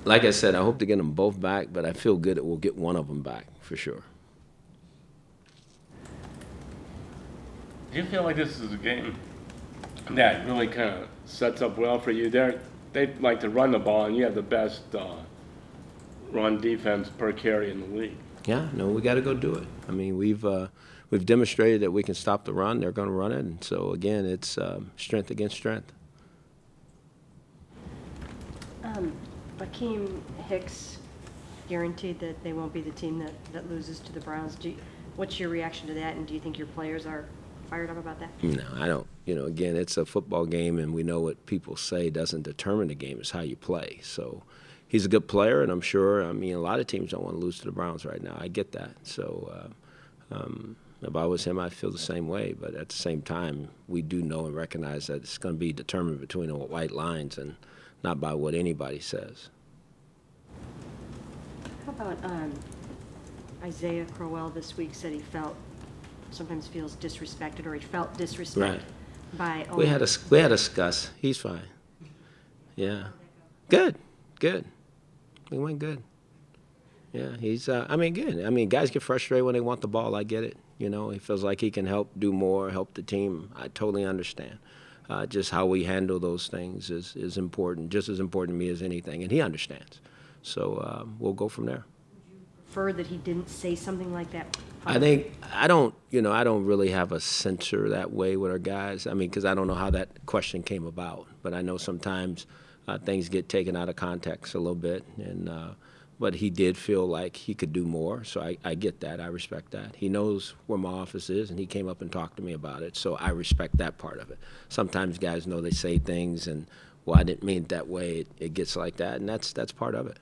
Like I said, I hope to get them both back, but I feel good that we'll get one of them back for sure. Do you feel like this is a game that really kind of sets up well for you? They like to run the ball, and you have the best run defense per carry in the league. Yeah, no, we got to go do it. I mean, we've demonstrated that we can stop the run. They're going to run it, and so again, it's strength against strength. Akeem Hicks guaranteed that they won't be the team that loses to the Browns. What's your reaction to that, and do you think your players are fired up about that? No, I don't. You know, again, it's a football game, and we know what people say doesn't determine the game. It's how you play. So he's a good player, and I'm sure, I mean, a lot of teams don't want to lose to the Browns right now. I get that. So if I was him, I'd feel the same way. But at the same time, we do know and recognize that it's going to be determined between the white lines and not by what anybody says. How about Isaiah Crowell this week said he sometimes feels disrespected, or he felt disrespected by we had a discuss. He's fine. Yeah, good. We went good. Yeah, he's. I mean, good. I mean, guys get frustrated when they want the ball. I get it. You know, he feels like he can do more, help the team. I totally understand. Just how we handle those things is important, just as important to me as anything, and he understands. So we'll go from there. Would you prefer that he didn't say something like that? I think I don't really have a censor that way with our guys. I mean, because I don't know how that question came about, but I know sometimes things get taken out of context a little bit, and but he did feel like he could do more, so I get that. I respect that. He knows where my office is, and he came up and talked to me about it, so I respect that part of it. Sometimes guys know they say things, and, well, I didn't mean it that way. It gets like that, and that's part of it.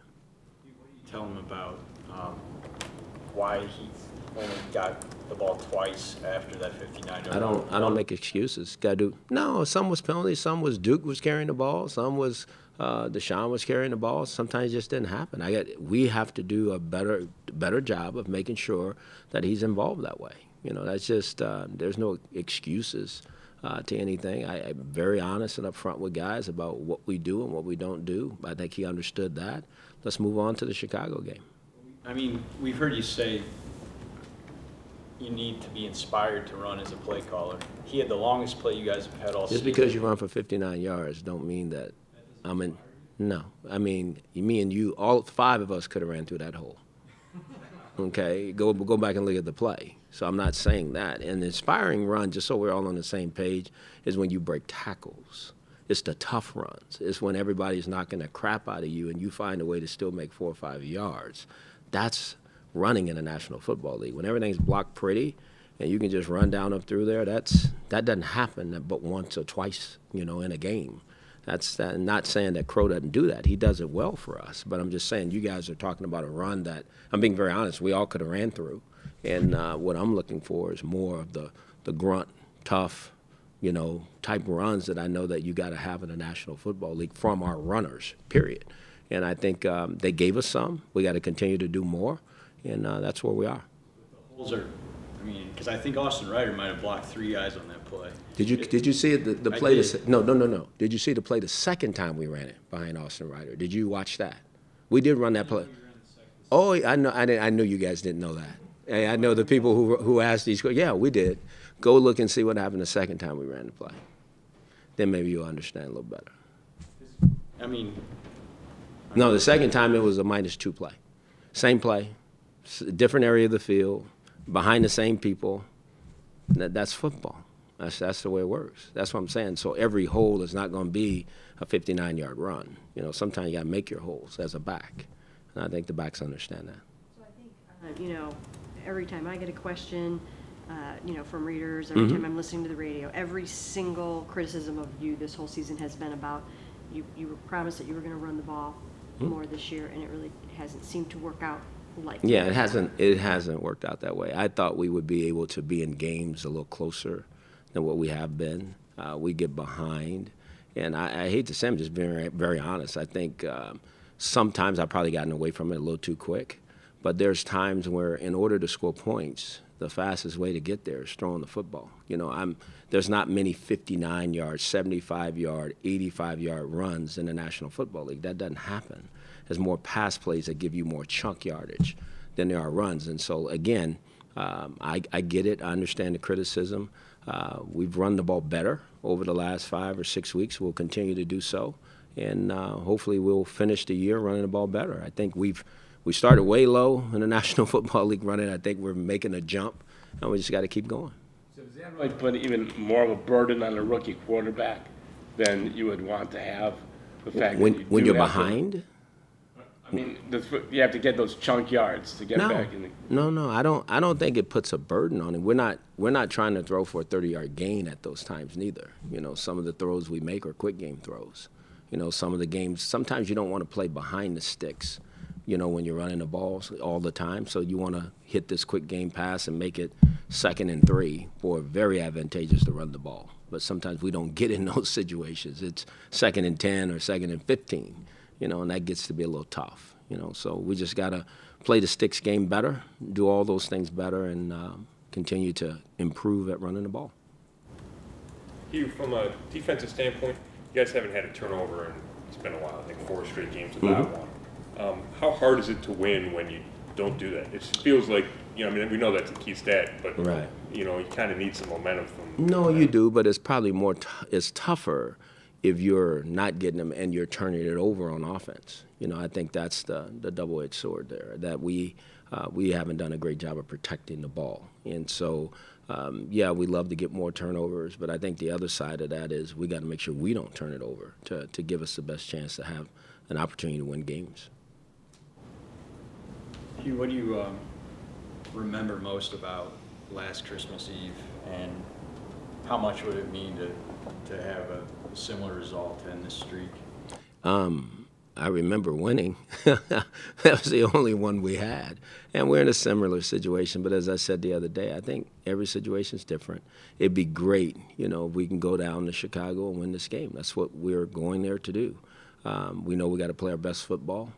What do you tell him about why he only got the ball twice after that 59-yard I don't make excuses. Got to do. No, some was penalties, some was Duke was carrying the ball, some was Deshaun was carrying the ball. Sometimes it just didn't happen. We have to do a better job of making sure that he's involved that way. You know, that's just there's no excuses to anything. I'm very honest and upfront with guys about what we do and what we don't do. I think he understood that. Let's move on to the Chicago game. I mean, we've heard you say you need to be inspired to run as a play caller. He had the longest play you guys have had all season. Just because you run for 59 yards don't mean that I'm in. No. I mean, me and you, all 5 of us could have ran through that hole. Okay? Go back and look at the play. So I'm not saying that. And the inspiring run, just so we're all on the same page, is when you break tackles. It's the tough runs. It's when everybody's knocking the crap out of you and you find a way to still make 4 or 5 yards. That's running in the National Football League. When everything's blocked pretty and you can just run down up through there, that doesn't happen but once or twice, you know, in a game. That's not saying that Crow doesn't do that. He does it well for us. But I'm just saying you guys are talking about a run that, I'm being very honest, we all could have ran through. And what I'm looking for is more of the grunt, tough, you know, type runs that I know that you got to have in the National Football League from our runners, period. And I think they gave us some. We got to continue to do more, and that's where we are. The holes are, I mean, because I think Austin Ryder might have blocked 3 guys on that play. Did you see it, the play? No. Did you see the play the second time we ran it behind Austin Ryder? Did you watch that? We did run that play. Oh, I know. I knew you guys didn't know that. Hey, I know the people who asked these questions. Yeah, we did. Go look and see what happened the second time we ran the play. Then maybe you'll understand a little better. I mean, no, the second time it was a -2 play. Same play, different area of the field, behind the same people. That's football. That's the way it works. That's what I'm saying. So every hole is not going to be a 59-yard run. You know, sometimes you got to make your holes as a back. And I think the backs understand that. So I think, you know, every time I get a question, you know, from readers, every time I'm listening to the radio, every single criticism of you this whole season has been about you were promised that you were going to run the ball more this year, and it really hasn't seemed to work out like that. Yeah, it hasn't worked out that way. I thought we would be able to be in games a little closer than what we have been. We get behind, and I hate to say, I'm just being very honest. I think sometimes I've probably gotten away from it a little too quick, But there's times where in order to score points, the fastest way to get there is throwing the football. You know, there's not many 59-yard, 75-yard, 85-yard runs in the National Football League. That doesn't happen. There's more pass plays that give you more chunk yardage than there are runs. And so, again, I get it. I understand the criticism. We've run the ball better over the last 5 or 6 weeks. We'll continue to do so. And hopefully we'll finish the year running the ball better. I think we started way low in the National Football League running. I think we're making a jump, and we just got to keep going. So does that really put even more of a burden on the rookie quarterback than you would want to have? The fact when you're behind? I mean, you have to get those chunk yards to get back in the. No. I don't think it puts a burden on him. We're not trying to throw for a 30-yard gain at those times neither. You know, some of the throws we make are quick game throws. You know, some of the games, sometimes you don't want to play behind the sticks, you know, when you're running the balls all the time. So you want to hit this quick game pass and make it 2nd and 3. Boy, very advantageous to run the ball. But sometimes we don't get in those situations. It's 2nd and 10 or 2nd and 15, you know, and that gets to be a little tough, you know. So we just got to play the sticks game better, do all those things better, and continue to improve at running the ball. Hugh, from a defensive standpoint, you guys haven't had a turnover, and it's been a while. I think 4 straight games without one. How hard is it to win when you don't do that? It feels like, you know, I mean, we know that's a key stat, but right. You know, you kind of need some momentum from. No, you do, but it's probably more. It's tougher if you're not getting them and you're turning it over on offense. You know, I think that's the double-edged sword there. That we haven't done a great job of protecting the ball, and so. Yeah, we love to get more turnovers, but I think the other side of that is we got to make sure we don't turn it over to give us the best chance to have an opportunity to win games. Hugh, what do you remember most about last Christmas Eve, and how much would it mean to have a similar result to end this streak? I remember winning. That was the only one we had. And we're in a similar situation. But as I said the other day, I think every situation is different. It'd be great, you know, if we can go down to Chicago and win this game. That's what we're going there to do. We know we got to play our best football.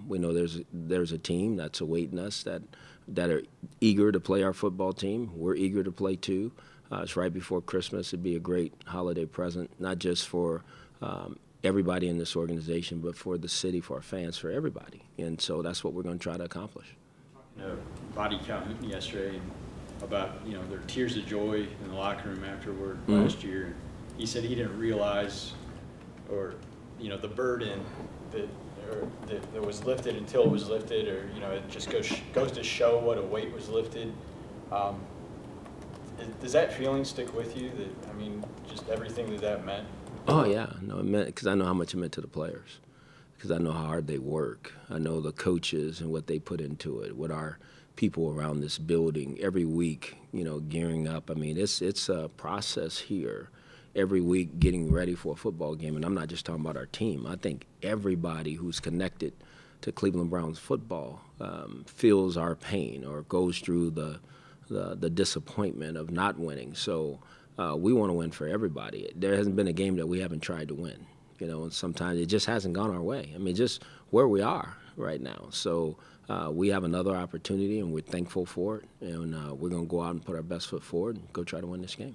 We know there's a team that's awaiting us that are eager to play our football team. We're eager to play too. It's right before Christmas. It'd be a great holiday present, not just for everybody in this organization, but for the city, for our fans, for everybody. And so that's what we're going to try to accomplish. You know, Body Count yesterday about, you know, their tears of joy in the locker room afterward last year. He said he didn't realize, or, you know, the burden that was lifted until it was lifted, or, you know, it just goes to show what a weight was lifted. Does that feeling stick with you? That, I mean, just everything that meant? Oh, yeah. No, it meant, because I know how much it meant to the players, because I know how hard they work. I know the coaches and what they put into it, what our people around this building every week, you know, gearing up. I mean, it's a process here every week getting ready for a football game. And I'm not just talking about our team. I think everybody who's connected to Cleveland Browns football feels our pain or goes through the disappointment of not winning. So we want to win for everybody. There hasn't been a game that we haven't tried to win, you know, and sometimes it just hasn't gone our way. I mean, just where we are right now. So we have another opportunity, and we're thankful for it, and we're going to go out and put our best foot forward and go try to win this game.